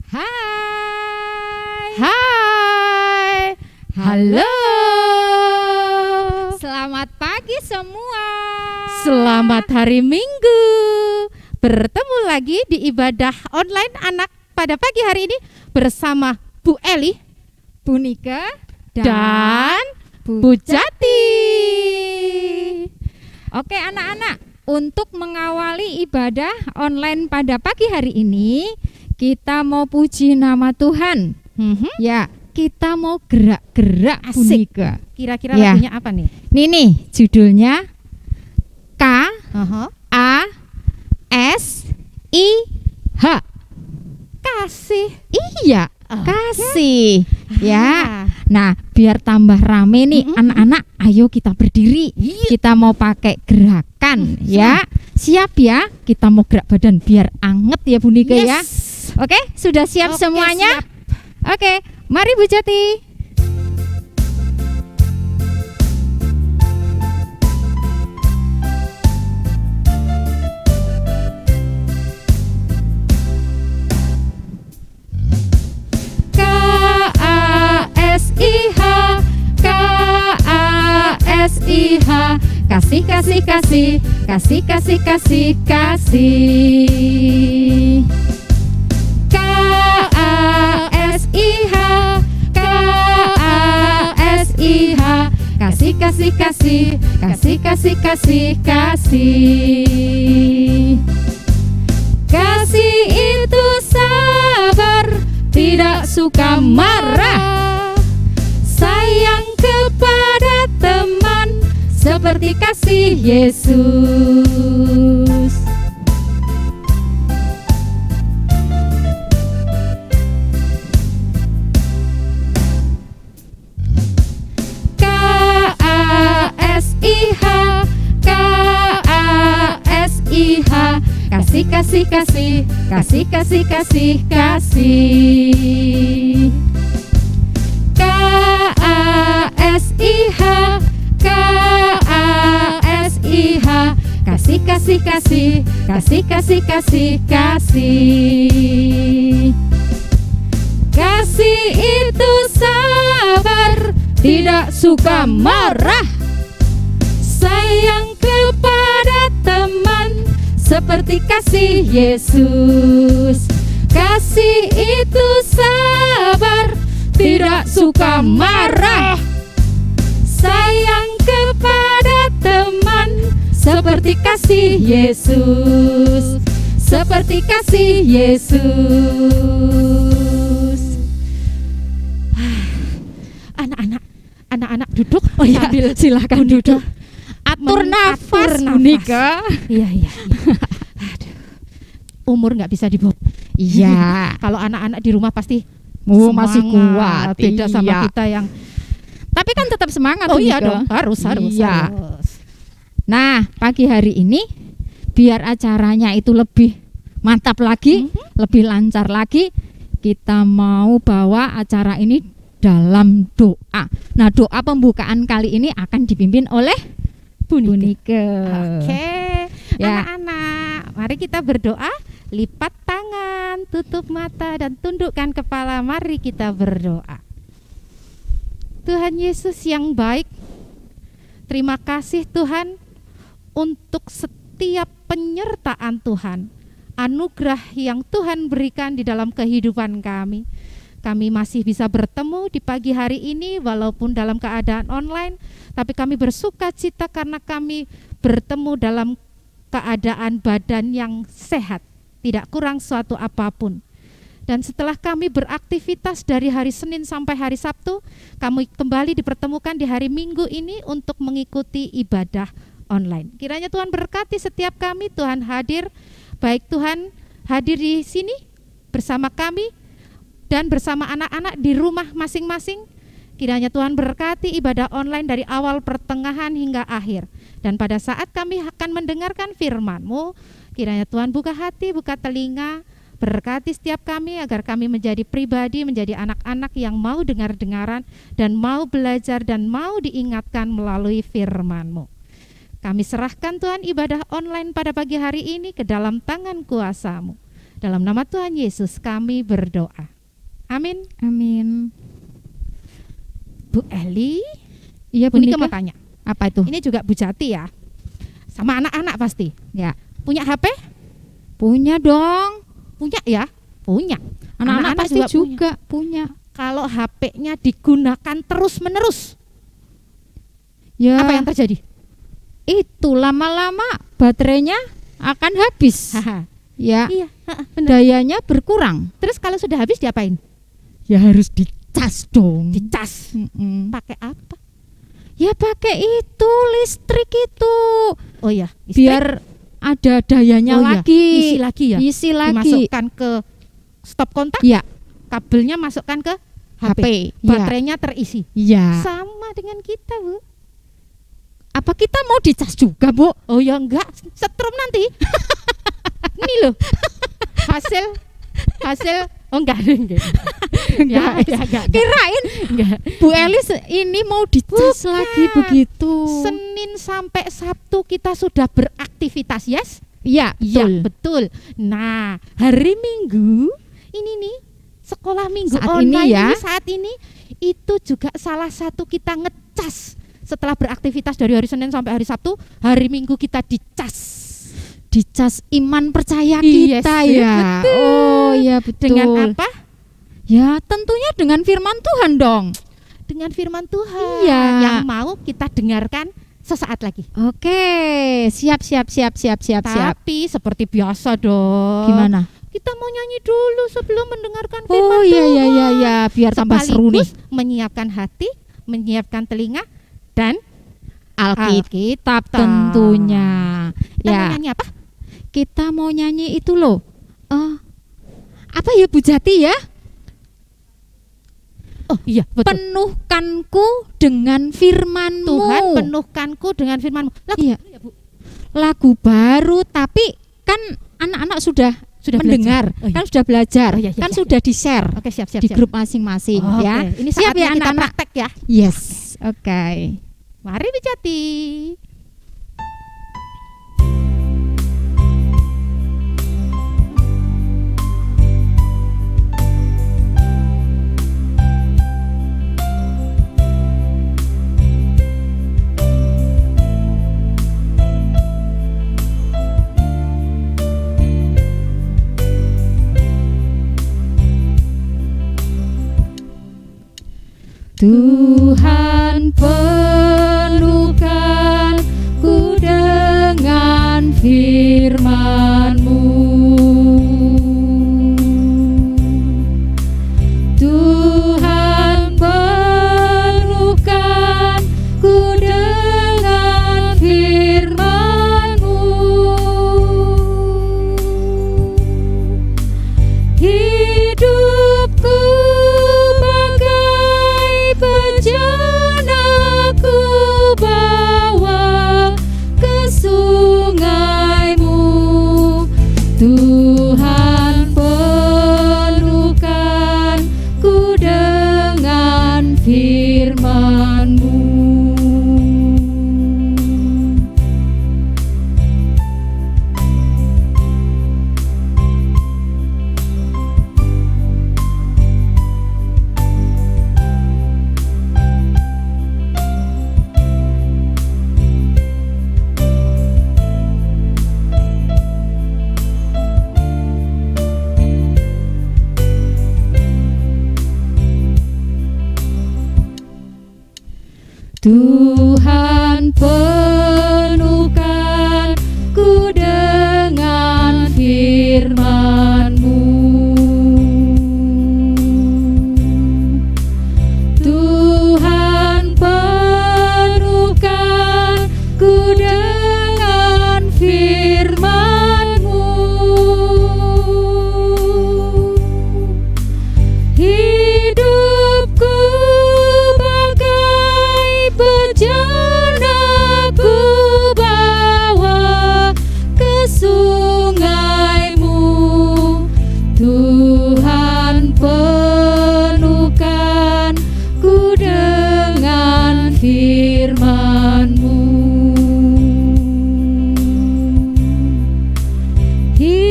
Hai. Hai. Halo. Selamat pagi semua. Selamat hari Minggu. Bertemu lagi di ibadah online anak pada pagi hari ini bersama Bu Eli, Bu Nika dan Bu Jati. Oke anak-anak, untuk mengawali ibadah online pada pagi hari ini, kita mau puji nama Tuhan. Ya, kita mau gerak-gerak, Bu Asik. Nika. Kira-kira Ya. lagunya apa nih? Nih judulnya K A S I H. Kasih. Iya, Oke. kasih. Ya. Ah. Nah, biar tambah rame nih anak-anak, ayo kita berdiri. Iya. Kita mau pakai gerakan ya. Siap ya? Kita mau gerak badan biar anget ya Bu Nika ya. Yes. Oke, sudah siap Oke, semuanya? siap. Oke, mari Bu Jati. K A S I H, K A S I H. Kasih, kasih, kasih, kasih, kasih, kasih, kasih. K A S I H, K A S I H. Kasih, kasih, kasih, kasih, kasih, kasih, kasih. Kasih itu sabar, tidak suka marah, sayang kepada teman seperti kasih Yesus. K A S I H, K A S I H. Kasih, kasih, kasih, kasih, kasih, kasih, kasih. K A S I H, K A S I H. Kasih, kasih, kasih, kasih, kasih, kasih, kasih. Kasih itu sabar, tidak suka marah, sayang kepada teman seperti kasih Yesus. Kasih itu sabar, tidak suka marah, sayang kepada teman seperti kasih Yesus. Seperti kasih Yesus. Anak-anak duduk. Oh iya, sambil silakan duduk. Atur nafas, Bu Nika. Iya. Aduh. Umur nggak bisa dibawa. Iya. Kalau anak-anak di rumah pasti Masih semangat. kuat. Beda sama Iya. kita yang Tapi kan tetap semangat oh Bu iya Nika. dong, harus. Iya. Nah, pagi hari ini biar acaranya itu lebih mantap lagi, lebih lancar lagi, kita mau bawa acara ini dalam doa. Nah, doa pembukaan kali ini akan dipimpin oleh Bu Nika. Oke, Ya. anak-anak, mari kita berdoa. Lipat tangan, tutup mata, dan tundukkan kepala. Mari kita berdoa. Tuhan Yesus yang baik, terima kasih Tuhan untuk setiap penyertaan Tuhan, anugerah yang Tuhan berikan di dalam kehidupan kami. Kami masih bisa bertemu di pagi hari ini walaupun dalam keadaan online, tapi kami bersuka cita karena kami bertemu dalam keadaan badan yang sehat, tidak kurang suatu apapun. Dan setelah kami beraktivitas dari hari Senin sampai hari Sabtu, kami kembali dipertemukan di hari Minggu ini untuk mengikuti ibadah online. Kiranya Tuhan berkati setiap kami, Tuhan hadir, baik Tuhan hadir di sini bersama kami dan bersama anak-anak di rumah masing-masing. Kiranya Tuhan berkati ibadah online dari awal, pertengahan hingga akhir. Dan pada saat kami akan mendengarkan firman-Mu, kiranya Tuhan buka hati, buka telinga, berkati setiap kami agar kami menjadi pribadi, menjadi anak-anak yang mau dengar-dengaran dan mau belajar dan mau diingatkan melalui firman-Mu. Kami serahkan Tuhan ibadah online pada pagi hari ini ke dalam tangan kuasa-Mu. Dalam nama Tuhan Yesus kami berdoa. Amin. Amin. Bu Eli, Iya, Bu Nike mau tanya. Apa itu? Ini juga Bu Jati ya. Sama anak-anak pasti. Ya. Punya HP? Punya dong. Punya ya? Punya. Anak-anak pasti juga juga punya. Kalau HP-nya digunakan terus-menerus, Ya. apa yang terjadi? Itu lama-lama baterainya akan habis. Haha. Ya. Iya, benar. Dayanya berkurang. Terus kalau sudah habis diapain? Ya harus dicas dong. Dicas. Mm-mm. Pakai apa? Ya pakai itu listrik itu. Oh iya, listrik. Biar ada dayanya Oh iya, lagi. isi lagi ya. Isi lagi. Dimasukkan ke stop kontak, Ya, kabelnya masukkan ke HP. HP. Baterainya terisi. Ya. Sama dengan kita, Bu. Apa kita mau dicas juga, Bu? Oh ya enggak, setrum nanti. Ini loh. Hasil oh enggak. Ya, enggak. Kirain Enggak. Bu Elis ini mau dicas Bukan. lagi begitu. Senin sampai Sabtu kita sudah beraktivitas, yes? Iya, Iya, betul. betul. Nah, hari Minggu ini nih, sekolah Minggu Saat online ini ya. ini, saat ini itu juga salah satu kita ngecas. Setelah beraktivitas dari hari Senin sampai hari Sabtu, hari Minggu kita dicas. Dicas iman percaya Yes, kita ya. betul. Oh, ya betul. Dengan apa? Ya, tentunya dengan firman Tuhan dong. Dengan firman Tuhan Iya. yang mau kita dengarkan sesaat lagi. Oke, siap. Tapi seperti biasa dong. Gimana? Kita mau nyanyi dulu sebelum mendengarkan firman Oh Tuhan. iya, biar tambah seru nih. Sekaligus menyiapkan hati, menyiapkan telinga, dan Alkitab tentunya. Kita Ya, mau nyanyi apa? kita mau nyanyi itu loh. Apa ya Bu Jati ya? Oh iya, betul. Penuhkanku dengan firman-Mu. Tuhan penuhkanku dengan firman-Mu. Lagu Iya. baru ya, Bu? Lagu baru, tapi kan anak-anak sudah mendengar, belajar. Oh, iya. kan sudah belajar, Oh, iya, kan iya. sudah di-share Oke, siap. di grup masing-masing Oke, ya. Ini Siap saatnya ya kita anak-anak? praktek ya. Yes, oke. Mari Bijati. Tuhan penuhkanku dengan firman-Mu. Tuhan penuhkanku dengan firman-Mu. Hidupku bejana ku bawa ke sungai-Mu. Tuhan penuhkanku dengan firman-Mu. Tuhan penuhkanku dengan firman-Mu. Tuhan penuhkanku dengan firman-Mu. Hidupku bejana ku bawa ke sungai-Mu. Tuhan penuhkanku dengan firman-Mu.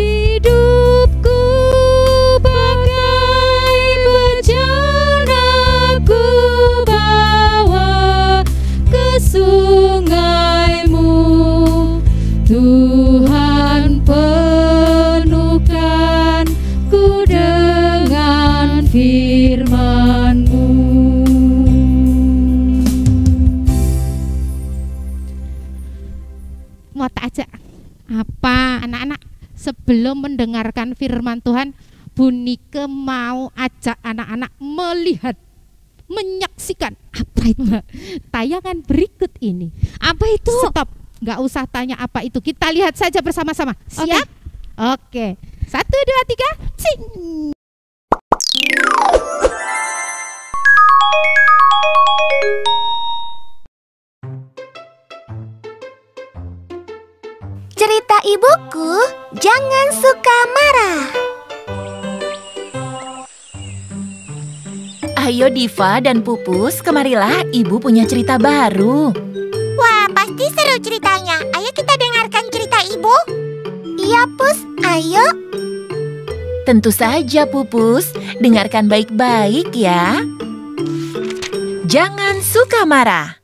Hidupku belum mendengarkan firman Tuhan, Bu Nike mau ajak anak-anak melihat, menyaksikan apa itu tayangan berikut ini. Apa itu? Stop, nggak usah tanya apa itu, kita lihat saja bersama-sama. Siap? Oke. 1, 2, 3, cing. Cerita ibuku, jangan suka marah. Ayo Diva dan Pupus, kemarilah, ibu punya cerita baru. Wah, pasti seru ceritanya. Ayo kita dengarkan cerita ibu. Iya, Pus, ayo. Tentu saja Pupus, dengarkan baik-baik ya. Jangan suka marah.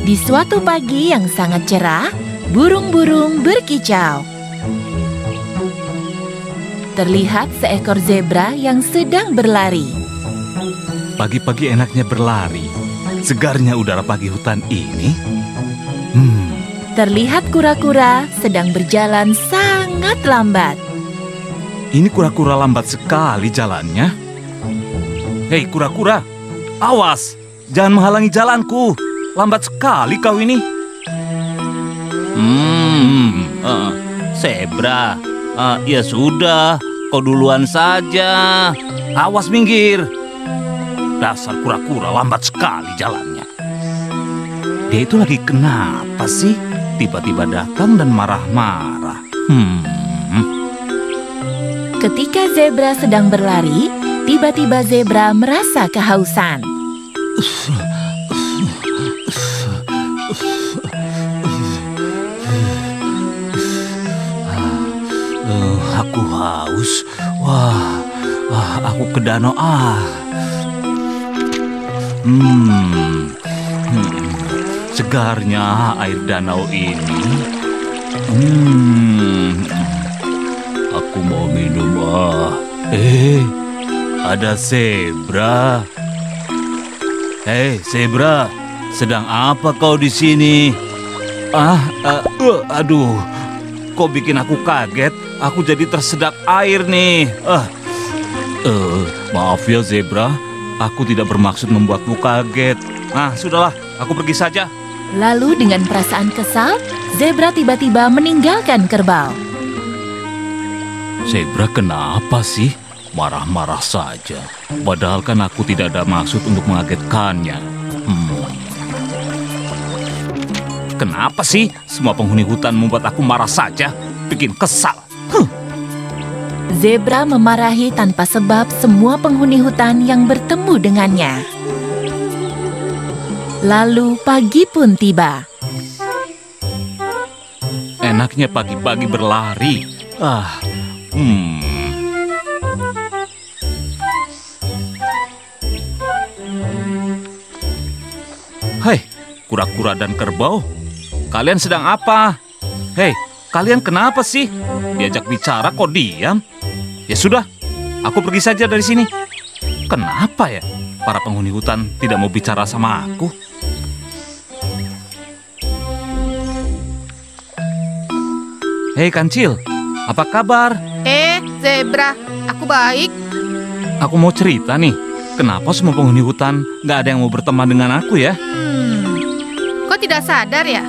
Di suatu pagi yang sangat cerah, burung-burung berkicau. Terlihat seekor zebra yang sedang berlari. Pagi-pagi enaknya berlari. Segarnya udara pagi hutan ini. Terlihat kura-kura sedang berjalan sangat lambat. Ini kura-kura lambat sekali jalannya. Hei kura-kura, awas, jangan menghalangi jalanku. Lambat sekali kau ini. Zebra, ya sudah, kau duluan saja. Awas minggir. Dasar kura-kura lambat sekali jalannya. Dia itu lagi kenapa sih? Tiba-tiba datang dan marah-marah. Ketika zebra sedang berlari, tiba-tiba zebra merasa kehausan. Aku haus. Wah, aku ke danau. Segarnya air danau ini. Aku mau minum. Ada zebra. Hei zebra, sedang apa kau di sini? Aduh, kau bikin aku kaget. Aku jadi tersedak air nih. Maaf ya zebra, aku tidak bermaksud membuatmu kaget. Sudahlah, aku pergi saja. Lalu dengan perasaan kesal, zebra tiba-tiba meninggalkan kerbau. Zebra kenapa sih? Marah-marah saja. Padahal kan aku tidak ada maksud untuk mengagetkannya. Kenapa sih semua penghuni hutan membuat aku marah saja? Bikin kesal. Zebra memarahi tanpa sebab semua penghuni hutan yang bertemu dengannya. Lalu pagi pun tiba. Enaknya pagi-pagi berlari. Hei, kura-kura dan kerbau, kalian sedang apa? Hei, kalian kenapa sih? Diajak bicara kok diam? Ya sudah, aku pergi saja dari sini. Kenapa ya? Para penghuni hutan tidak mau bicara sama aku. Hei Kancil, apa kabar? Zebra, aku baik. Aku mau cerita nih. Kenapa semua penghuni hutan nggak ada yang mau berteman dengan aku ya? Kau tidak sadar ya?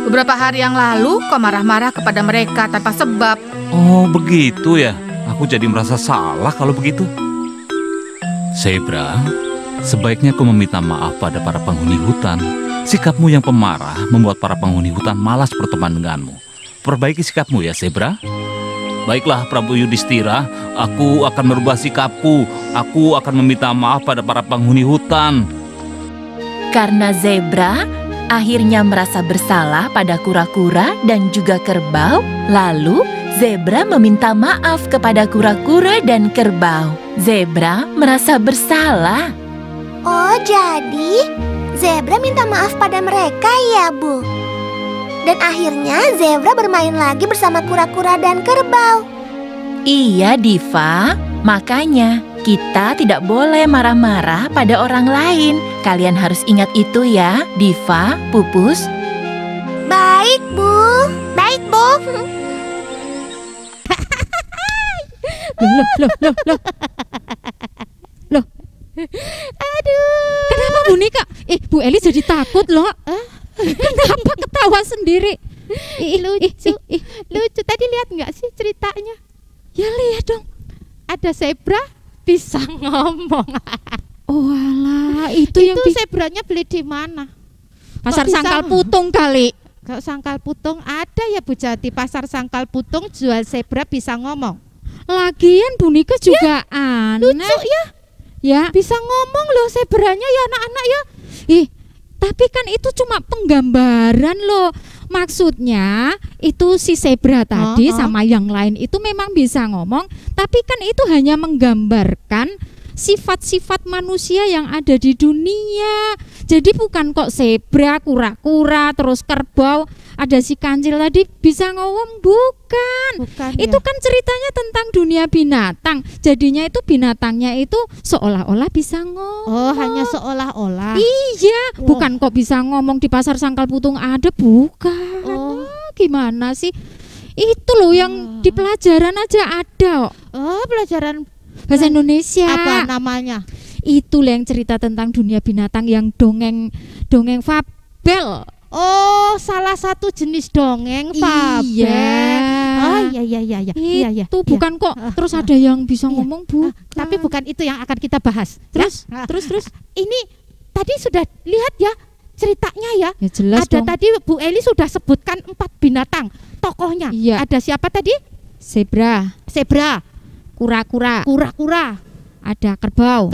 Beberapa hari yang lalu kau marah-marah kepada mereka tanpa sebab. Oh begitu ya. Aku jadi merasa salah kalau begitu. Zebra, sebaiknya kau meminta maaf pada para penghuni hutan. Sikapmu yang pemarah membuat para penghuni hutan malas berteman denganmu. Perbaiki sikapmu ya Zebra. Baiklah Prabu Yudhistira, aku akan merubah sikapku. Aku akan meminta maaf pada para penghuni hutan. Karena zebra akhirnya merasa bersalah pada kura-kura dan juga kerbau, lalu zebra meminta maaf kepada kura-kura dan kerbau. Zebra merasa bersalah. Oh, jadi zebra minta maaf pada mereka ya, Bu? Dan akhirnya zebra bermain lagi bersama kura-kura dan kerbau. Iya, Diva. Makanya kita tidak boleh marah-marah pada orang lain. Kalian harus ingat itu ya, Diva, Pupus. Baik, Bu. Baik, Bu. Loh. Aduh. Kenapa Bu Nika? Bu Eli jadi takut loh. Kenapa ketawa sendiri? Lucu. Lucu. Tadi lihat nggak sih ceritanya? Ya lihat dong. Ada zebra bisa ngomong. Oh alah, itu yang zebranya beli di mana? Pasar Sangkal Putung kali. Kalau Sangkal Putung ada ya Bu Jati, Pasar Sangkal Putung jual zebra bisa ngomong. Lagian Bu Nika juga aneh. Lucu ya? Ya. Bisa ngomong loh zebranya ya anak-anak ya. Tapi kan itu cuma penggambaran loh. Maksudnya itu si zebra tadi sama yang lain itu memang bisa ngomong, tapi kan itu hanya menggambarkan sifat-sifat manusia yang ada di dunia. Jadi bukan kok zebra, kura-kura, terus kerbau, ada si kancil tadi bisa ngomong, bukan itu ya? Kan ceritanya tentang dunia binatang. Jadinya itu binatangnya itu seolah-olah bisa ngomong. Oh, hanya seolah-olah. Iya, bukan kok bisa ngomong di Pasar Sangkal Putung ada, bukan. Gimana sih? Itu loh yang di pelajaran aja ada. Pelajaran bahasa Indonesia. Apa namanya? Itu yang cerita tentang dunia binatang yang dongeng fabel. Oh, salah satu jenis dongeng fabel. Iya. Itu bukan kok. Terus ada yang bisa ngomong, Bu. Tapi bukan itu yang akan kita bahas. Terus. Ini tadi sudah lihat ya ceritanya ya. Ya jelas ada dong. tadi Bu Eli sudah sebutkan 4 binatang tokohnya. Iya. Ada siapa tadi? Zebra, kura-kura, ada kerbau,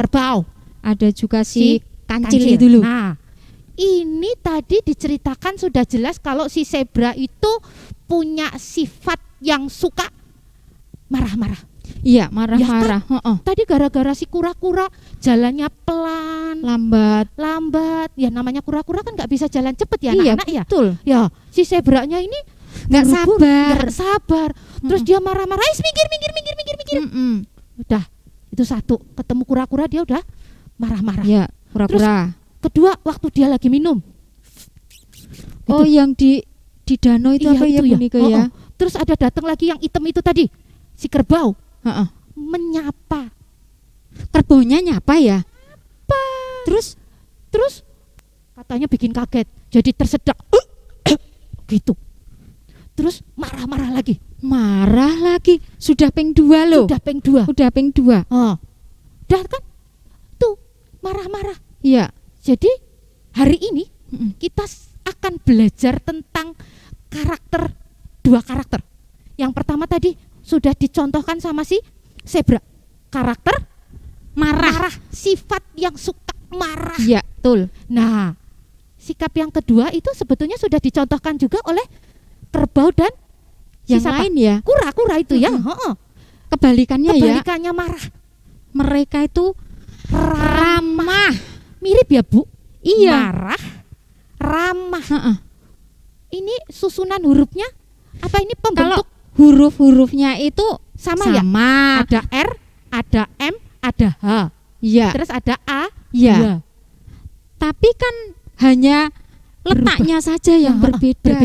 ada juga si kancil itu loh. Nah, ini tadi diceritakan sudah jelas kalau si zebra itu punya sifat yang suka marah-marah. Iya, marah-marah. Tadi gara-gara si kura-kura jalannya pelan, lambat. Ya namanya kura-kura kan nggak bisa jalan cepet ya anak-anak ya. Betul. Ya, si zebranya ini nggak sabar. Terus dia marah-marah, minggir. Udah, itu satu. Ketemu kura-kura dia udah marah-marah. Ya, kura-kura. Terus, kedua, waktu dia lagi minum. Oh, itu. Yang di danau itu apa ya, Bu Nika ya? Terus ada datang lagi yang hitam itu tadi, si kerbau. Menyapa. Kerbaunya nyapa ya? Terus katanya bikin kaget. Jadi tersedak. Gitu. Terus marah-marah lagi. Sudah peng 2 loh. Udah peng 2. Dah kan? Tuh, marah-marah. Iya. Jadi hari ini kita akan belajar tentang karakter, 2 karakter. Yang pertama tadi sudah dicontohkan sama si zebra. Karakter marah. Sifat yang suka marah. Iya, betul. Nah, sikap yang kedua itu sebetulnya sudah dicontohkan juga oleh kerbau dan yang lain ya. Kura-kura itu ya. Kebalikannya marah. Mereka itu ramah. Mirip ya, Bu? Iya. Marah, ramah. Ini susunan hurufnya apa ini pembentuk? Kalau huruf-hurufnya itu sama ya? Ada R, ada M, ada H. Iya. Terus ada A. Iya. Tapi kan hanya letaknya saja yang berbeda.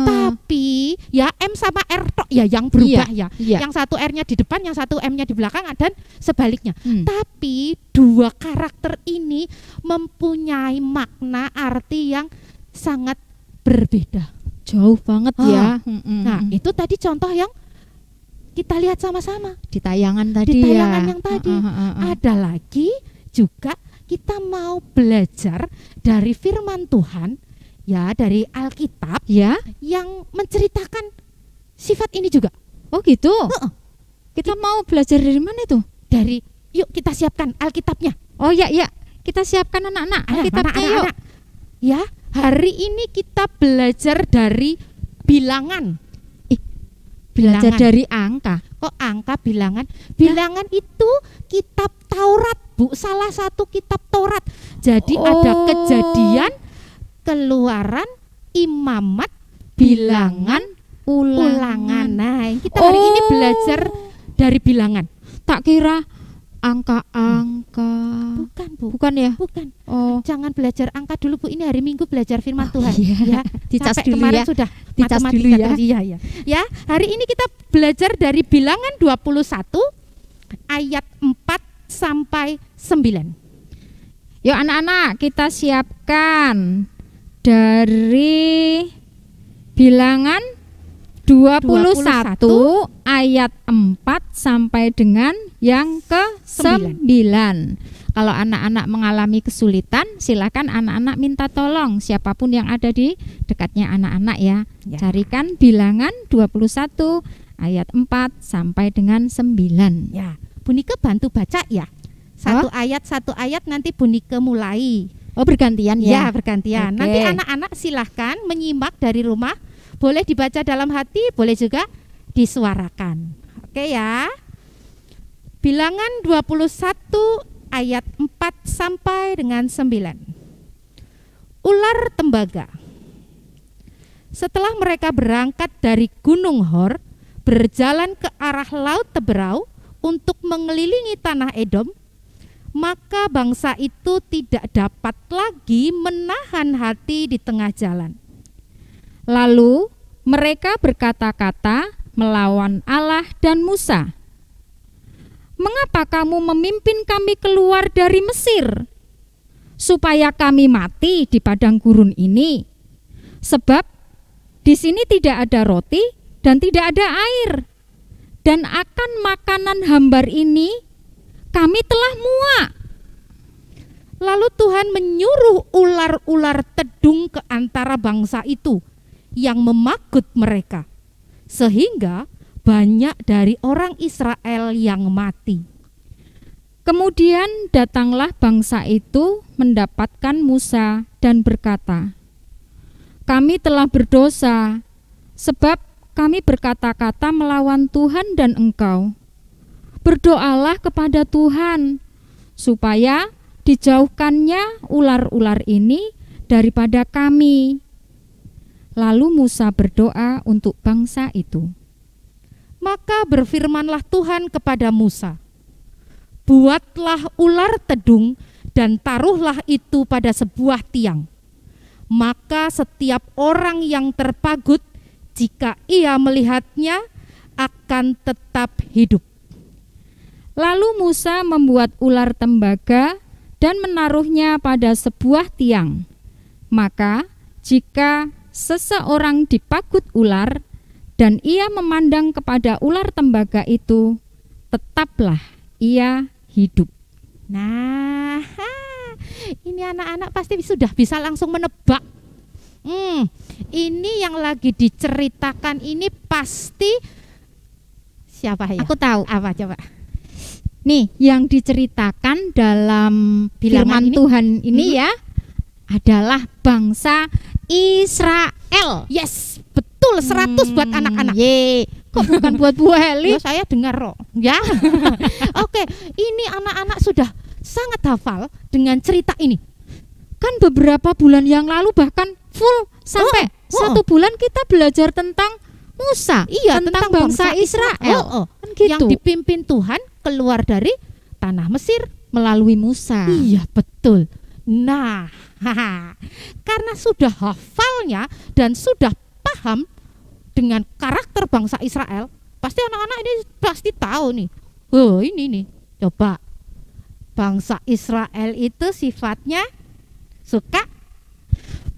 Tapi ya M sama R tok ya yang berubah ya. Iya. Yang satu R-nya di depan, yang satu M-nya di belakang dan sebaliknya. Tapi 2 karakter ini mempunyai makna arti yang sangat berbeda. Jauh banget ya. Nah, itu tadi contoh yang kita lihat sama-sama di tayangan tadi. Di tayangan yang tadi. Ada lagi juga kita mau belajar dari firman Tuhan ya, dari Alkitab ya, yang menceritakan sifat ini juga. Oh gitu. Kita mau belajar dari mana itu? Yuk kita siapkan Alkitabnya. Oh ya, kita siapkan anak-anak Alkitabnya yuk. Ya, hari ini kita belajar dari bilangan. Belajar dari angka. Kok angka bilangan? Bilangan itu kitab Taurat, Bu. Salah satu kitab Taurat. Jadi ada Kejadian, Keluaran, Imamat, Bilangan, Ulangan. Nah, kita hari ini belajar dari bilangan. Tak kira angka-angka. Bukan, Bu. Bukan ya? Bukan. Oh. Jangan belajar angka dulu, Bu. Ini hari Minggu belajar firman Tuhan. Iya. Ya. Dicas sampai dulu kemarin ya. Sudah dicas dulu ya. Iya. Ya, hari ini kita belajar dari bilangan 21 ayat 4 sampai 9. Yuk anak-anak, kita siapkan dari Bilangan 21 ayat 4 sampai dengan yang ke-9. Kalau anak-anak mengalami kesulitan, silakan anak-anak minta tolong siapapun yang ada di dekatnya anak-anak ya. Carikan Bilangan 21 ayat 4 sampai dengan 9. Ya, Bunike bantu baca ya. Satu ayat nanti Bunike mulai. Oh, bergantian Ya, ya? bergantian. Oke. Nanti anak-anak silahkan menyimak dari rumah. Boleh dibaca dalam hati, boleh juga disuarakan. Oke ya. Bilangan 21 ayat 4 sampai dengan 9. Ular tembaga. Setelah mereka berangkat dari Gunung Hor, berjalan ke arah Laut Teberau untuk mengelilingi tanah Edom, maka bangsa itu tidak dapat lagi menahan hati di tengah jalan. Lalu mereka berkata-kata melawan Allah dan Musa. Mengapa kamu memimpin kami keluar dari Mesir? Supaya kami mati di padang gurun ini. Sebab di sini tidak ada roti dan tidak ada air. Dan akan makanan hambar ini kami telah muak. Lalu Tuhan menyuruh ular-ular tedung ke antara bangsa itu yang memagut mereka, sehingga banyak dari orang Israel yang mati. Kemudian datanglah bangsa itu mendapatkan Musa dan berkata, kami telah berdosa, sebab kami berkata-kata melawan Tuhan dan engkau. Berdoalah kepada Tuhan, supaya dijauhkannya ular-ular ini daripada kami. Lalu Musa berdoa untuk bangsa itu. Maka berfirmanlah Tuhan kepada Musa, buatlah ular tedung dan taruhlah itu pada sebuah tiang. Maka setiap orang yang terpagut, jika ia melihatnya, akan tetap hidup. Lalu Musa membuat ular tembaga dan menaruhnya pada sebuah tiang. Maka jika seseorang dipagut ular dan ia memandang kepada ular tembaga itu, tetaplah ia hidup. Nah, ini anak-anak pasti sudah bisa langsung menebak. Ini yang lagi diceritakan ini pasti siapa ya? Aku tahu. Apa coba? Nih, yang diceritakan dalam Bilangan firman ini? Tuhan ini ya adalah bangsa Israel. Yes, betul 100 buat anak-anak. Ye, kok bukan buat Bu Heli? Ya, saya dengar kok. Ya. Oke, ini anak-anak sudah sangat hafal dengan cerita ini. Kan beberapa bulan yang lalu bahkan full sampai 1 bulan kita belajar tentang Musa, Iya, tentang bangsa Israel. Kan gitu. Yang dipimpin Tuhan keluar dari tanah Mesir melalui Musa. Iya, betul. Nah, karena sudah hafalnya dan sudah paham dengan karakter bangsa Israel, pasti anak-anak ini pasti tahu nih. Oh, ini nih. Coba. Bangsa Israel itu sifatnya suka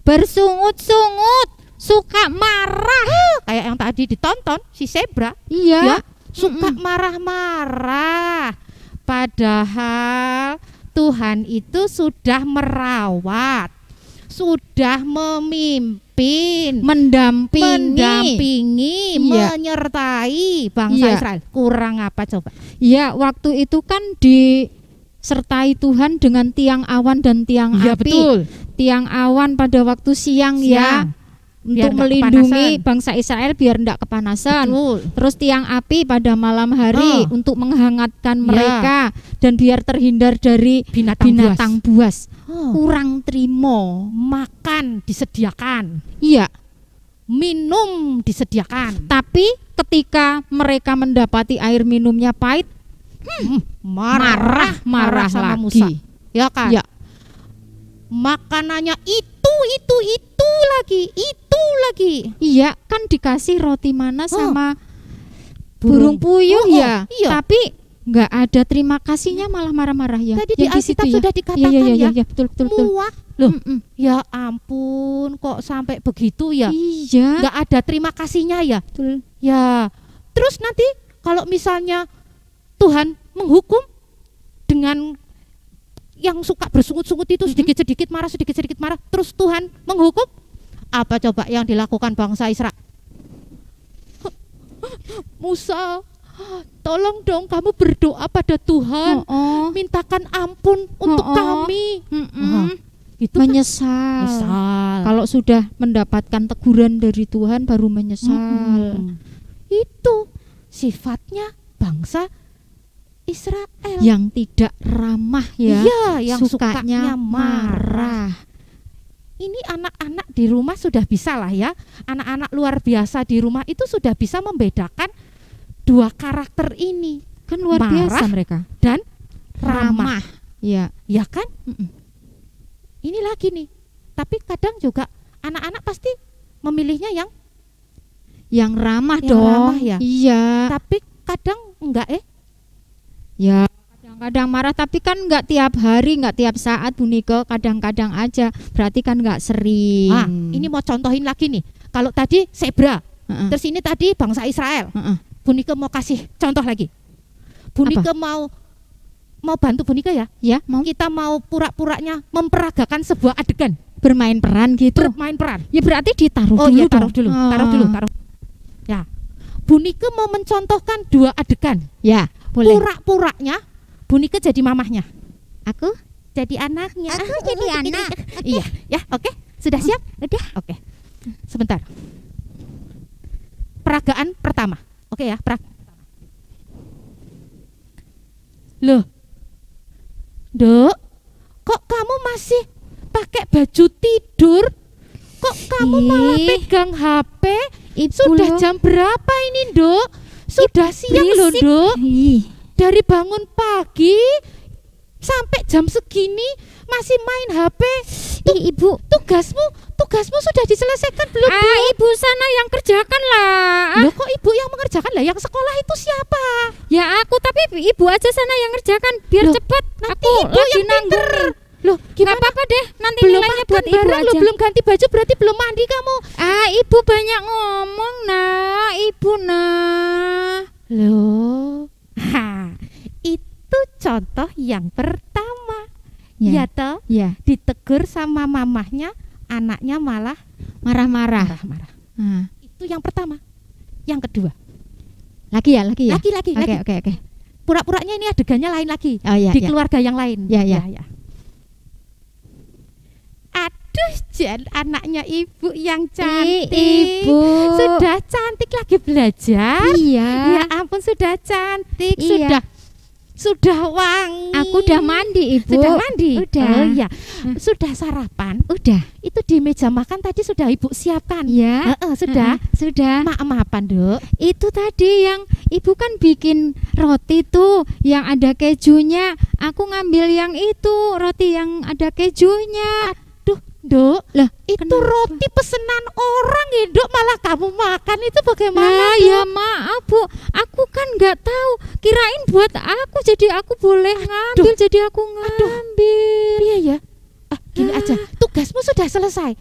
bersungut-sungut, suka marah. Kayak yang tadi ditonton si zebra. Iya. Ya, suka marah-marah. Padahal Tuhan itu sudah merawat, sudah memimpin, mendampingi, Iya. menyertai bangsa Iya. Israel. Kurang apa coba? Ya, waktu itu kan disertai Tuhan dengan tiang awan dan tiang Iya, api. betul. Tiang awan pada waktu siang ya, Biar untuk nggak melindungi kepanasan. bangsa Israel biar tidak kepanasan. Betul. Terus tiang api pada malam hari untuk menghangatkan Ya. mereka dan biar terhindar dari binatang buas. Kurang terima. Makan disediakan, Iya, minum disediakan. tapi ketika mereka mendapati air minumnya pahit, marah sama lagi. Musa. Ya kan? Ya. Makanannya itu lagi. Iya, kan dikasih roti mana sama Burung. burung puyuh ya. Iya. Tapi nggak ada terima kasihnya, malah marah-marah ya. Tadi di Yang Alkitab situ sudah dikatakan ya, betul. muak. Loh, ya ampun, kok sampai begitu ya? Iya. Nggak ada terima kasihnya ya? Betul. Ya, terus nanti kalau misalnya Tuhan menghukum dengan yang suka bersungut-sungut itu, sedikit-sedikit marah, terus Tuhan menghukum, apa coba yang dilakukan bangsa Israel? Musa, tolong dong kamu berdoa pada Tuhan, mintakan ampun untuk kami. Itu menyesal. Kalau sudah mendapatkan teguran dari Tuhan baru menyesal. Itu sifatnya bangsa Israel yang tidak ramah ya. Iya, yang sukanya marah. Ini anak-anak di rumah sudah bisa lah ya. Anak-anak luar biasa di rumah itu sudah bisa membedakan dua karakter ini. Kan luar biasa mereka. Dan ramah. Ya, ya kan? Ini lagi nih. Tapi kadang juga anak-anak pasti memilihnya yang ramah yang dong. Ramah ya. Iya. Tapi kadang enggak Ya, kadang-kadang marah, tapi kan enggak tiap hari, enggak tiap saat Bu Nike, kadang-kadang aja. Berarti kan enggak sering. Ini mau contohin lagi nih. Kalau tadi zebra, terus ini tadi bangsa Israel. Bu Nike mau kasih contoh lagi. Bu Nike mau bantu Bu Nike ya? Ya, mau. Kita mau pura-puranya memperagakan sebuah adegan. Bermain peran gitu. Bermain peran. Ya berarti ditaruh dulu. Ya, taruh dulu. Ya. Bu Nike mau mencontohkan dua adegan. Ya, boleh. Pura-puranya Bu Nike jadi mamahnya. Aku jadi anaknya. Aku jadi anak. Iya, ya, oke. Sudah siap? Udah. Oke. Sebentar. Peragaan pertama. Oke ya, Loh. Dok, kok kamu masih pakai baju tidur? Kok kamu malah pegang HP? Sudah jam berapa ini, Dok? Sudah siang loh, Dok. Dari bangun pagi sampai jam segini masih main HP. Ibu, tugasmu sudah diselesaikan belum, Dok? Ibu sana yang kerjakan lah. Loh, kok ibu yang mengerjakan lah? Yang sekolah itu siapa? Ya aku, tapi ibu aja sana yang ngerjakan biar cepat. Nanti aku ibu yang pinter. Loh, gimana? Gak apa-apa deh, nanti belum nilainya makan buat ibu bareng, aja. Lo belum ganti baju, berarti belum mandi kamu. Ibu banyak ngomong nah, ibu nah. Loh, itu contoh yang pertama. Ya toh, ditegur sama mamahnya, anaknya malah marah-marah. Itu yang pertama. Yang kedua, lagi ya. Oke. Pura-puranya ini adegannya lain lagi. Di keluarga yang lain. Ya. Aduh, Jan, anaknya ibu yang cantik. Ibu sudah cantik lagi belajar. Iya. Ya ampun, sudah cantik. Sudah wangi. Aku udah mandi, Ibu. Sudah mandi? Udah. Oh iya. Sudah sarapan? Udah. Itu di meja makan tadi sudah Ibu siapkan? Ya. Sudah. Sudah. Apa, Dok? Itu tadi yang Ibu kan bikin roti tuh yang ada kejunya. Aku ngambil yang itu, roti yang ada kejunya. Aduh, Dok. Lah, itu kenapa? roti pesanan orang ya, Dok, malah kamu makan, itu bagaimana? Nah, ya maaf, Bu. Aku kan nggak tahu. Kirain buat aku, jadi aku boleh ngambil, jadi aku ngambil. Iya ya. Gini aja. Tugasmu sudah selesai?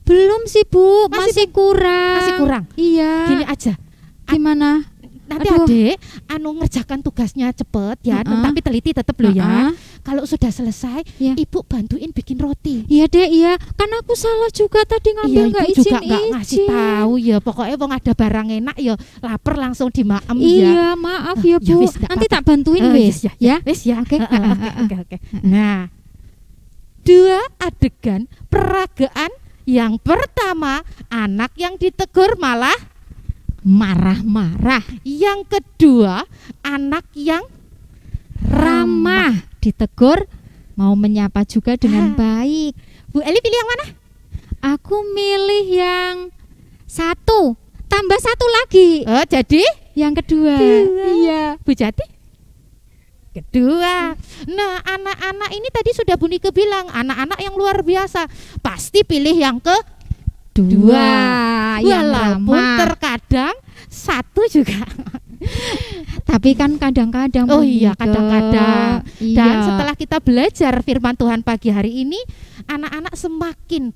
Belum sih, Bu. Masih kurang. Iya. Gini aja. Gimana? Nanti Adik ngerjakan tugasnya cepet ya, tapi teliti tetap loh ya. Kalau sudah selesai, Ibu bantuin bikin roti. Iya deh, iya. Kan aku salah juga tadi ngambil nggak izin. Juga nggak ngasih tahu ya. Pokoknya wong ada barang enak ya, lapar langsung dimaem ya. Iya, maaf ya Bu. Nanti tak bantuin wis. Ya. Wis ya. Oke. Nah, 2 adegan peragaan. Yang pertama, anak yang ditegur malah marah-marah. Yang kedua, anak yang ramah. Ditegur mau menyapa juga dengan baik. Bu Eli pilih yang mana? Aku milih yang 1 tambah 1 lagi. Oh, jadi yang kedua. Iya. Bu Jati? Kedua. Nah, anak-anak ini tadi sudah Bu Nike bilang, anak-anak yang luar biasa. Pasti pilih yang kedua. Yang walaupun ramah. Terkadang 1 juga Tapi kan kadang-kadang Oh iya, Monika. kadang-kadang. Iya. Dan setelah kita belajar firman Tuhan pagi hari ini, anak-anak semakin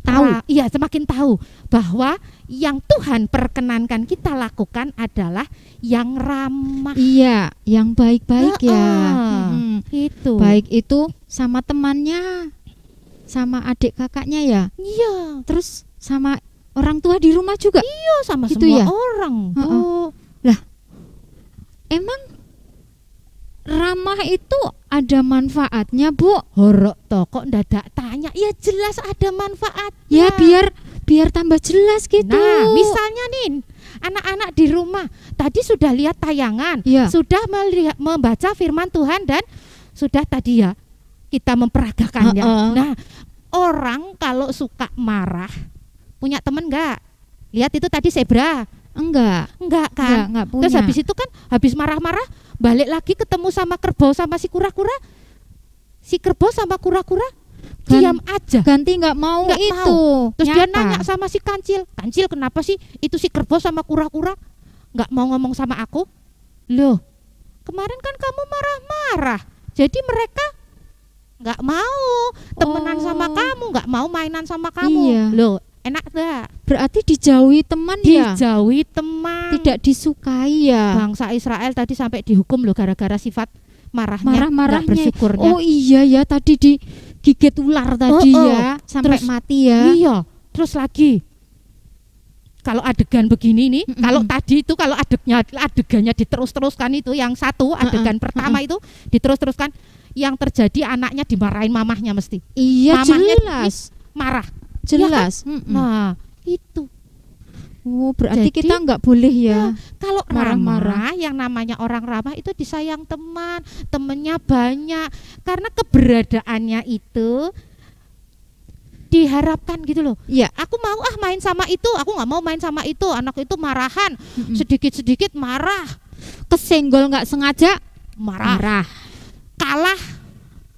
Tahu. semakin tahu bahwa yang Tuhan perkenankan kita lakukan adalah yang ramah. Iya, yang baik-baik ya. Heeh. Itu. Baik itu sama temannya, sama adik kakaknya ya. Iya, Terus sama orang tua di rumah juga. sama Gitu semua ya? orang. Heeh. Bu. Emang ramah itu ada manfaatnya, Bu? Horok toh kok ndadak tanya? Ya jelas ada manfaatnya. Ya biar tambah jelas gitu. Nah, misalnya nih, anak-anak di rumah tadi sudah lihat tayangan, Iya. sudah membaca firman Tuhan dan sudah tadi ya kita memperagakannya. Heeh. Nah, orang kalau suka marah punya temen nggak? Lihat itu tadi zebra, Enggak kan? enggak punya. Terus habis itu kan habis marah-marah balik lagi ketemu sama kerbau sama si kura-kura. Si kerbau sama kura-kura diam aja. ganti nggak mau Nggak itu. Terus dia Nyata. nanya sama si kancil, kancil kenapa sih itu si kerbau sama kura-kura nggak mau ngomong sama aku? Loh, kemarin kan kamu marah-marah, jadi mereka nggak mau temenan Oh. sama kamu, nggak mau mainan sama kamu. Iya. Loh, enak dah. Berarti dijauhi teman ya. Dijauhi teman. Tidak disukai ya. Bangsa Israel tadi sampai dihukum loh gara-gara sifat marahnya, nggak Marah-marahnya. bersyukurnya. Oh iya ya, tadi digigit ular tadi Oh, oh. ya, sampai Terus- mati ya. Iya, terus lagi kalau adegan begini nih, Mm-mm. kalau tadi itu kalau adegannya diterus-teruskan itu yang satu adegan pertama itu diterus-teruskan, yang terjadi anaknya dimarahin mamahnya mesti Iya mamahnya jelas, marah. jelas. Nah, itu Oh berarti Jadi- kita nggak boleh ya. kalau Marah-marah. ramah, yang namanya orang ramah itu disayang teman, temennya banyak karena keberadaannya itu diharapkan gitu loh. Iya. Aku mau main sama itu, aku nggak mau main sama itu. Anak itu marahan, Mm-mm. sedikit-sedikit marah, Kesenggol nggak sengaja, marah, marah, kalah,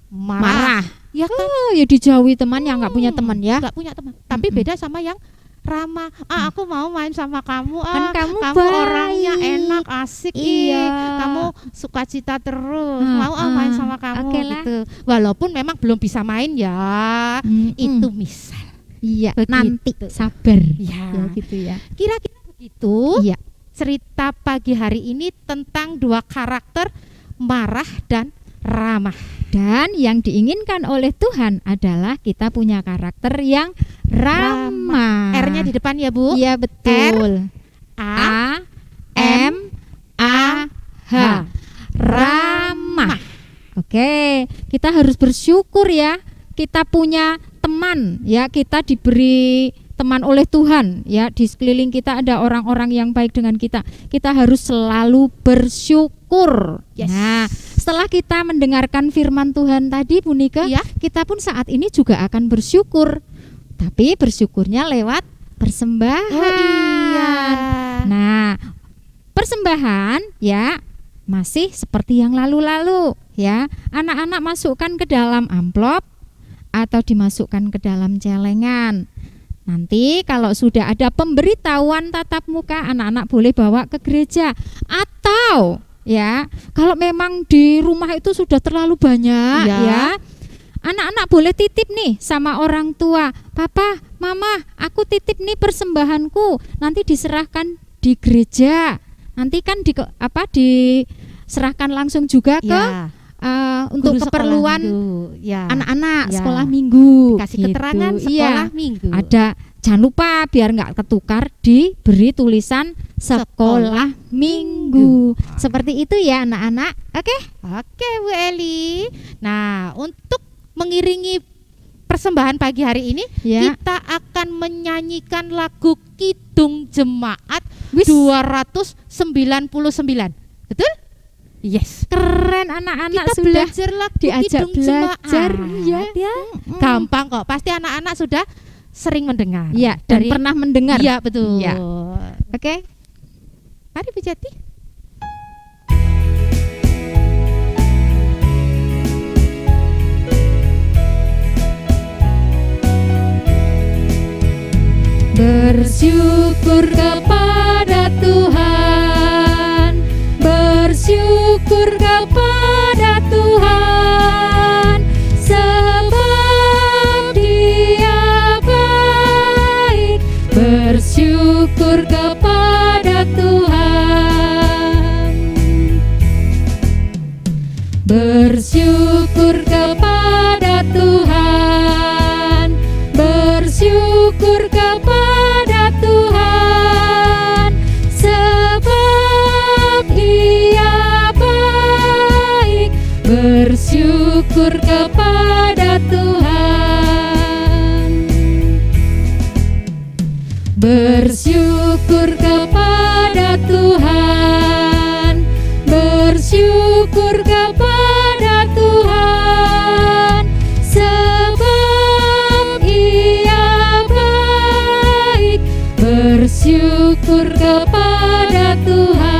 marah. marah. Ya kan, Oh ya dijauhi teman yang nggak punya teman ya. nggak punya teman. Tapi Mm-mm. beda sama yang ramah. Aku mau main sama kamu. Kan kamu kamu baik. orangnya enak, asik. Iya. Kamu sukacita terus. Hmm, Mau main sama kamu oke lah. gitu. Walaupun memang belum bisa main ya. Mm-mm. Itu misal. Iya. Begitu. Nanti sabar. Ya. Ya gitu ya. Kira-kira begitu. Iya. Cerita pagi hari ini tentang dua karakter marah dan ramah. Dan yang diinginkan oleh Tuhan adalah kita punya karakter yang ramah. R-nya di depan ya, Bu. Iya betul. A, M A H. Ramah. Oke, kita harus bersyukur ya. Kita punya teman ya, kita diberi teman oleh Tuhan ya. Di sekeliling kita ada orang-orang yang baik dengan kita. Kita harus selalu bersyukur. Yes. Nah, setelah kita mendengarkan firman Tuhan tadi, Bu Nika, Iya. kita pun saat ini juga akan bersyukur. Tapi bersyukurnya lewat persembahan. Oh iya. Nah, persembahan ya masih seperti yang lalu-lalu ya. Anak-anak masukkan ke dalam amplop atau dimasukkan ke dalam celengan. Nanti kalau sudah ada pemberitahuan tatap muka, anak-anak boleh bawa ke gereja. Atau ya, kalau memang di rumah itu sudah terlalu banyak Iya. ya, anak-anak boleh titip nih sama orang tua. Papa, mama, aku titip nih persembahanku. Nanti diserahkan di gereja. Nanti kan diserahkan langsung juga ke Ya. untuk Guru sekolah keperluan minggu. Ya. anak-anak Ya. sekolah minggu. Kasih gitu. keterangan Iya. sekolah minggu. Ada, jangan lupa biar nggak ketukar diberi tulisan sekolah minggu. Seperti itu ya anak-anak. Oke? Oke, Bu Eli. Nah, untuk mengiringi persembahan pagi hari ini, Ya. kita akan menyanyikan lagu Kidung Jemaat Wis. 299. Betul? Yes. Keren anak-anak Kita sudah belajar lagu diajak Kidung belajar Jemaat. ya. Gampang kok. Pasti anak-anak sudah sering mendengar. Ya, dan pernah mendengar. Iya, betul. Ya. Oke. Mari Bu Jati. Bersyukur kepada Tuhan, bersyukur kepada Tuhan, sebab Dia baik. Bersyukur kepada Tuhan, bersyukur kepada Tuhan, bersyukur kepada Tuhan, sebab Ia baik. Bersyukur kepada Tuhan, bersyukur kepada Tuhan, bersyukur kepada Tuhan, sebab Ia baik. Bersyukur kepada Tuhan.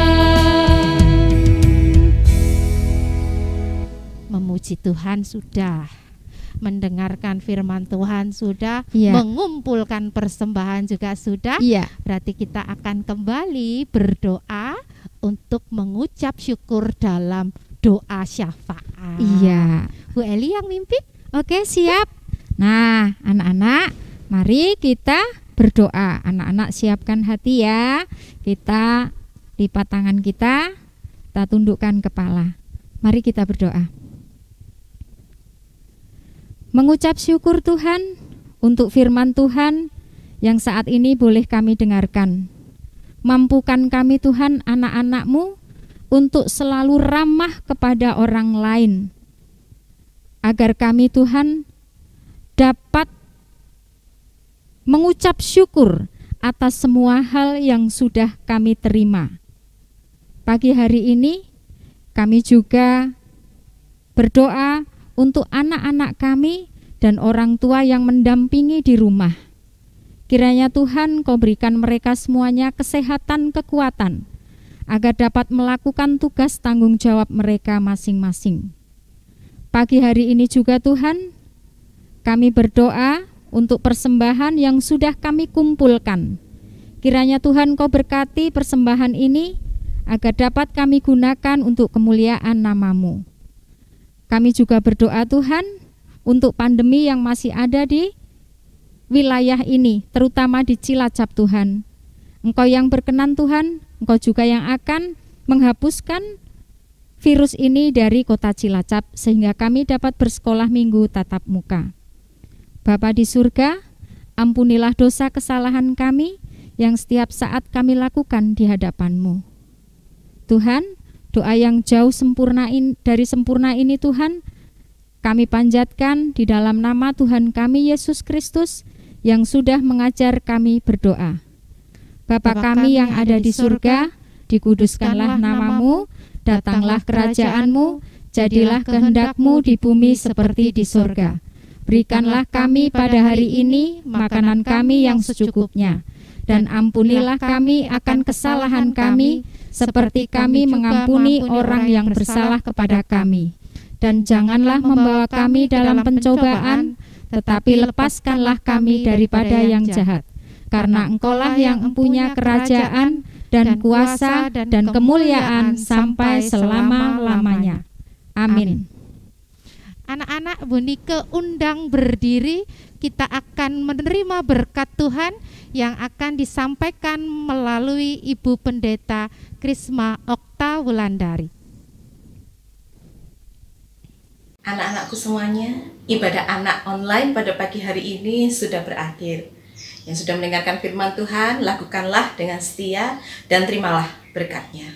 Memuji Tuhan sudah, mendengarkan firman Tuhan sudah, Iya. mengumpulkan persembahan juga sudah. Iya. Berarti kita akan kembali berdoa untuk mengucap syukur dalam doa syafaat. Iya. Bu Eli yang mimpin. Oke, siap. Nah, anak-anak, mari kita berdoa. Anak-anak siapkan hati ya. Kita lipat tangan kita tundukkan kepala. Mari kita berdoa. Mengucap syukur Tuhan untuk firman Tuhan yang saat ini boleh kami dengarkan. Mampukan kami Tuhan, anak-anak-Mu, untuk selalu ramah kepada orang lain, agar kami Tuhan dapat mengucap syukur atas semua hal yang sudah kami terima. Pagi hari ini kami juga berdoa untuk anak-anak kami dan orang tua yang mendampingi di rumah. Kiranya Tuhan Kau berikan mereka semuanya kesehatan, kekuatan, agar dapat melakukan tugas tanggung jawab mereka masing-masing. Pagi hari ini juga Tuhan, kami berdoa untuk persembahan yang sudah kami kumpulkan. Kiranya Tuhan Kau berkati persembahan ini, agar dapat kami gunakan untuk kemuliaan nama-Mu. Kami juga berdoa Tuhan untuk pandemi yang masih ada di wilayah ini, terutama di Cilacap Tuhan. Engkau yang berkenan Tuhan, Engkau juga yang akan menghapuskan virus ini dari kota Cilacap, sehingga kami dapat bersekolah minggu tatap muka. Bapa di surga, ampunilah dosa kesalahan kami yang setiap saat kami lakukan di hadapan-Mu. Tuhan, doa yang jauh dari sempurna ini Tuhan, kami panjatkan di dalam nama Tuhan kami Yesus Kristus yang sudah mengajar kami berdoa. Bapa kami yang ada di surga, dikuduskanlah nama-Mu, datanglah kerajaan-Mu, jadilah kehendak-Mu di bumi seperti di surga. Berikanlah kami pada hari ini makanan kami yang secukupnya, dan ampunilah kami akan kesalahan kami, seperti kami mengampuni orang yang bersalah kepada kami. Dan janganlah membawa kami dalam pencobaan, tetapi lepaskanlah kami daripada yang jahat. Karena Engkaulah yang mempunyai kerajaan dan kuasa dan kemuliaan sampai selama-lamanya. Amin. Anak-anak, Bu Nike undang berdiri. Kita akan menerima berkat Tuhan yang akan disampaikan melalui Ibu Pendeta Krisma Okta Wulandari. Anak-anakku semuanya, ibadah anak online pada pagi hari ini sudah berakhir. Yang sudah mendengarkan firman Tuhan, lakukanlah dengan setia dan terimalah berkatnya.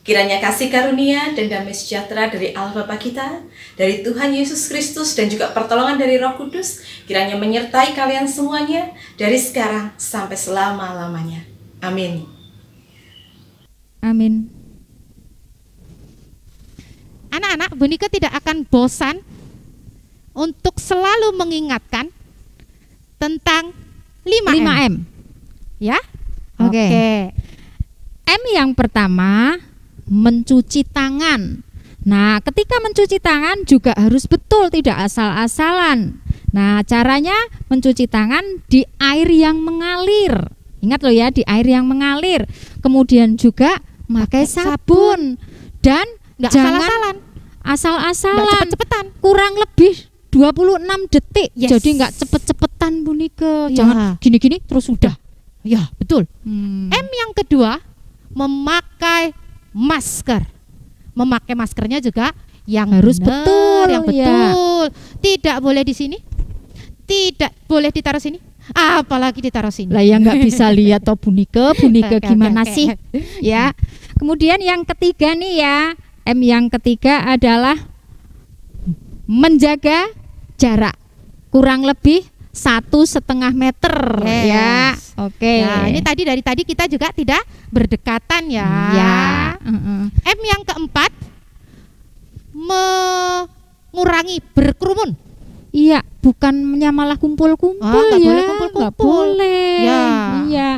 Kiranya kasih karunia dan damai sejahtera dari Allah Bapa kita, dari Tuhan Yesus Kristus, dan juga pertolongan dari Roh Kudus, kiranya menyertai kalian semuanya dari sekarang sampai selama-lamanya. Amin. Amin. Anak-anak, Bu Nike tidak akan bosan untuk selalu mengingatkan tentang 5M. Ya? Oke. M yang pertama, mencuci tangan. Nah, ketika mencuci tangan juga harus betul, tidak asal-asalan. Nah, caranya mencuci tangan di air yang mengalir. Ingat loh ya, di air yang mengalir. Kemudian juga pakai sabun dan nggak Jangan asal-asalan, nggak asal-asalan. cepet-cepetan. Kurang lebih 26 detik. Yes. Jadi nggak cepet-cepetan Bu Nike. Iya. Jangan gini-gini terus udah. Ya, betul. Hmm. M yang kedua, memakai masker. Memakai maskernya juga yang Harus benar, betul, yang ya. betul. Tidak boleh di sini. Tidak boleh ditaruh sini. Apalagi ditaruh sini. Lah ya nggak bisa lihat toh Bu Nike Oke, gimana oke. sih? Ya. Kemudian yang ketiga nih ya, M yang ketiga adalah menjaga jarak kurang lebih 1,5 meter Yes. ya. Oke. Ya, ini dari tadi kita juga tidak berdekatan ya. Ya. M yang keempat, mengurangi berkerumun. Iya, bukannya malah kumpul-kumpul nggak ya. boleh kumpul-kumpul. Nggak boleh. Ya. Iya.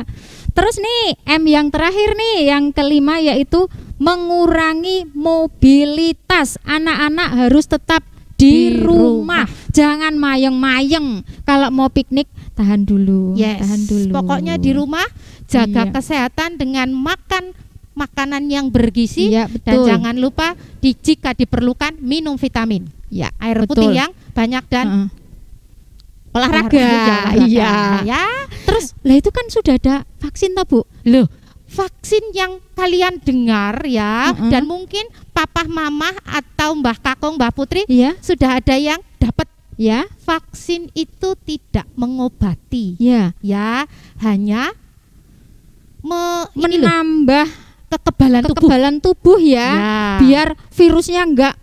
Terus nih M yang terakhir nih, yang kelima yaitu mengurangi mobilitas. Anak-anak harus tetap di rumah. Jangan mayeng-mayeng. Kalau mau piknik tahan dulu, Yes. tahan dulu. Pokoknya di rumah jaga Iya. kesehatan dengan makan makanan yang bergizi. Iya, Dan betul. jangan lupa jika diperlukan minum vitamin. Ya, Air betul. putih yang banyak dan Heeh. olahraga. Iya. Ya. Terus lah itu kan sudah ada vaksin toh, Bu? Loh, vaksin yang kalian dengar ya, Mm-mm. dan mungkin papa mama atau mbah kakung mbah putri Iya. sudah ada yang dapat. Ya. Vaksin itu tidak mengobati Ya. ya, hanya ini loh, Menambah kekebalan tubuh. kekebalan tubuh ya. Ya. Biar virusnya enggak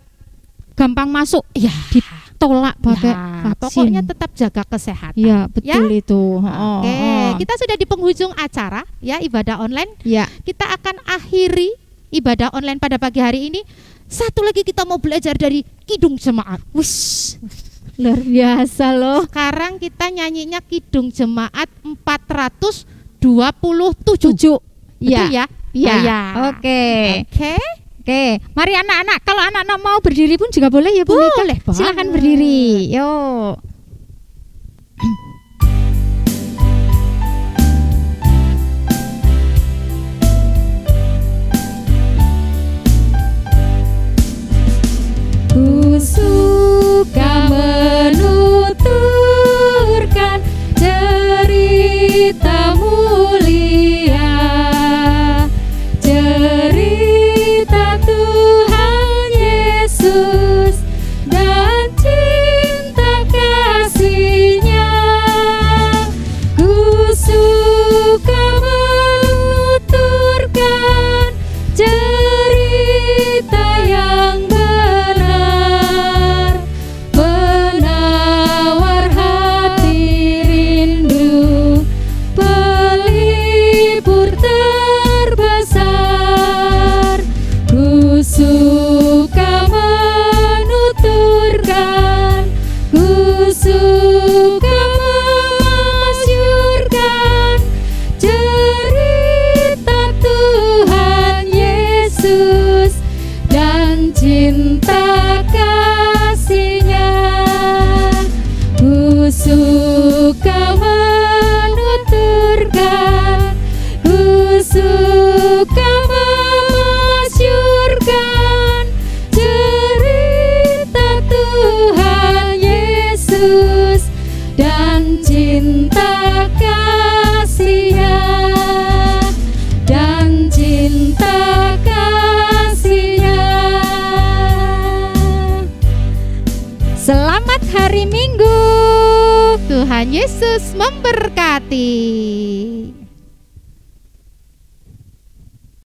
gampang masuk. Ya. Ditolak pakai Ya, vaksin. pokoknya tetap jaga kesehatan. Ya, betul itu. Oke, kita sudah di penghujung acara ya, ibadah online. Ya. Kita akan akhiri ibadah online pada pagi hari ini. Satu lagi kita mau belajar dari Kidung Jemaat. Wush. Luar biasa loh. Sekarang kita nyanyinya Kidung Jemaat 427. 7. Betul ya? Iya. Ya. Oke. Oke. Oke, mari anak-anak. Kalau anak-anak mau berdiri pun juga boleh ya, Bu Nika. Boleh banget. Silakan berdiri. Yuk. Ku suka menuturkan cerita mulia, cerita Tuhan Yesus dan cinta kasih-Nya. Ku suka menuturkan cerita yang benar, penawar hati rindu, pelipur terbesar. Ku suka menuturkan, ku suka memasyurkan cerita Tuhan Yesus dan cinta kasih-Nya. Ku suka menuturkan, ku suka memasyurkan cerita Tuhan Yesus dan cinta kasih-Nya, dan cinta kasih-Nya. Selamat hari Minggu. Tuhan Yesus memberkati.